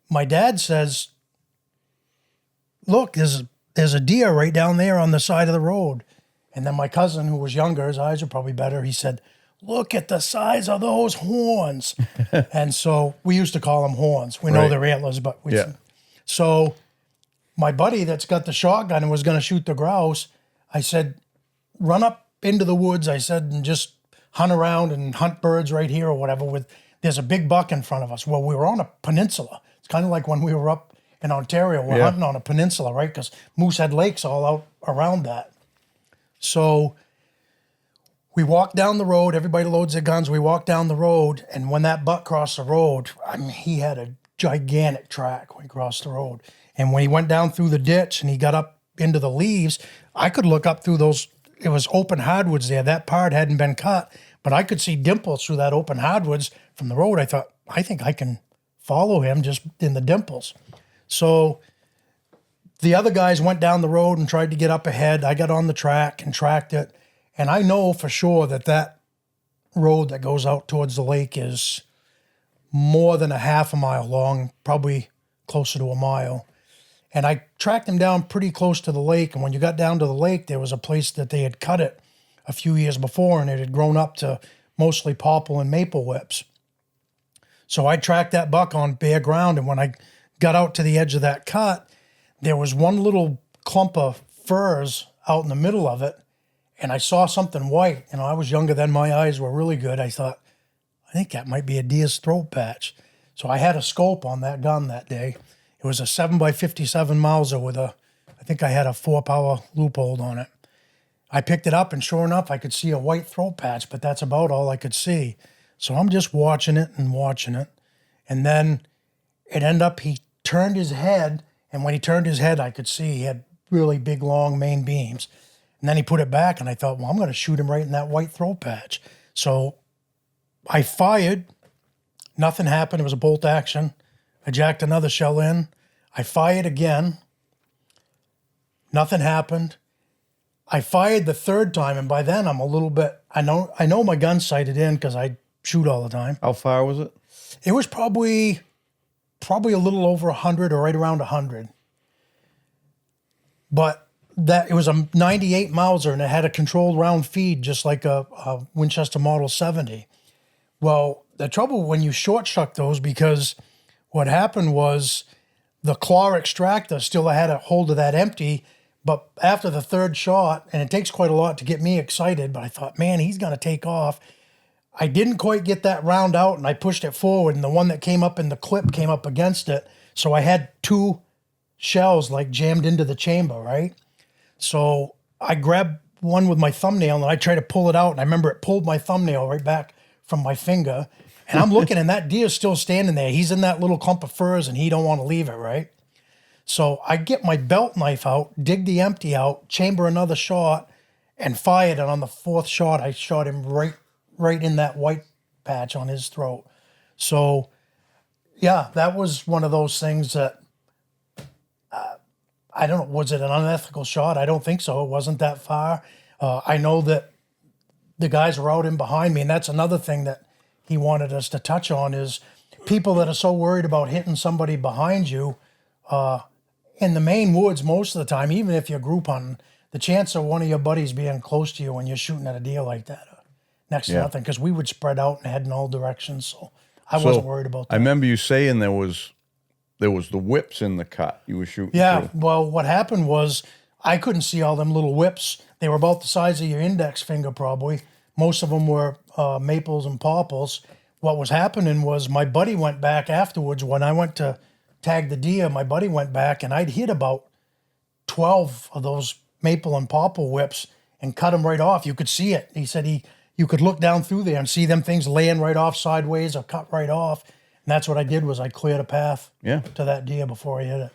my dad says, look, there's a deer right down there on the side of the road. And then my cousin, who was younger, his eyes are probably better, he said, look at the size of those horns. And so we used to call them horns. We know they're antlers, but So my buddy that's got the shotgun and was going to shoot the grouse, I said, run up into the woods, I said, and just hunt around and hunt birds right here or whatever. There's a big buck in front of us. Well, we were on a peninsula. It's kind of like when we were up in Ontario, we're hunting on a peninsula, right? Because Moosehead Lake's all out around that. So we walk down the road. Everybody loads their guns. We walk down the road. And when that buck crossed the road, I mean, he had a gigantic track when he crossed the road. And when he went down through the ditch and he got up into the leaves, I could look up through those. It was open hardwoods there. That part hadn't been cut, but I could see dimples through that open hardwoods from the road. I thought, I think I can follow him just in the dimples. So the other guys went down the road and tried to get up ahead. I got on the track and tracked it. And I know for sure that road that goes out towards the lake is more than a half a mile long, probably closer to a mile. And I tracked him down pretty close to the lake. And when you got down to the lake, there was a place that they had cut it a few years before, and it had grown up to mostly poplar and maple whips. So I tracked that buck on bare ground. And when I got out to the edge of that cut, there was one little clump of firs out in the middle of it. And I saw something white. You know, I was younger then. My eyes were really good. I thought, I think that might be a deer's throat patch. So I had a scope on that gun that day. It was a 7x57 Mauser with I think I had a 4-power Leupold on it. I picked it up, and sure enough, I could see a white throat patch, but that's about all I could see. So I'm just watching it. And then it ended up, he turned his head, and when he turned his head, I could see he had really big, long main beams. And then he put it back, and I thought, well, I'm going to shoot him right in that white throat patch. So I fired. Nothing happened. It was a bolt action. I jacked another shell in. I fired again. Nothing happened. I fired the third time, and by then I'm a little bit, I know my gun's sighted in because I shoot all the time. How far was it? It was probably a little over 100 or right around 100. But it was a 98 Mauser, and it had a controlled round feed just like a Winchester Model 70. Well, the trouble when you short shuck those, because what happened was the claw extractor still had a hold of that empty, but after the third shot, and it takes quite a lot to get me excited, but I thought, man, he's going to take off. I didn't quite get that round out, and I pushed it forward, and the one that came up in the clip came up against it. So I had two shells like jammed into the chamber, right? So I grabbed one with my thumbnail, and I tried to pull it out, and I remember it pulled my thumbnail right back from my finger. And I'm looking, and that deer's still standing there. He's in that little clump of furs, and he don't want to leave it, right? So I get my belt knife out, dig the empty out, chamber another shot, and fired. And on the fourth shot, I shot him right in that white patch on his throat. So, yeah, that was one of those things that, I don't know, was it an unethical shot? I don't think so. It wasn't that far. I know that the guys were out in behind me, and that's another thing that he wanted us to touch on is people that are so worried about hitting somebody behind you. In the Maine woods, most of the time, even if you're group hunting, the chance of one of your buddies being close to you when you're shooting at a deer like that, next to nothing, because we would spread out and head in all directions. So I wasn't worried about that. I remember you saying there was the whips in the cut you were shooting through. Well, what happened was I couldn't see all them little whips. They were about the size of your index finger probably. Most of them were maples and popples. What was happening was my buddy went back afterwards. When I went to tag the deer, my buddy went back, and I'd hit about 12 of those maple and popple whips and cut them right off. You could see it. He said you could look down through there and see them things laying right off sideways or cut right off. And that's what I did was I cleared a path to that deer before he hit it.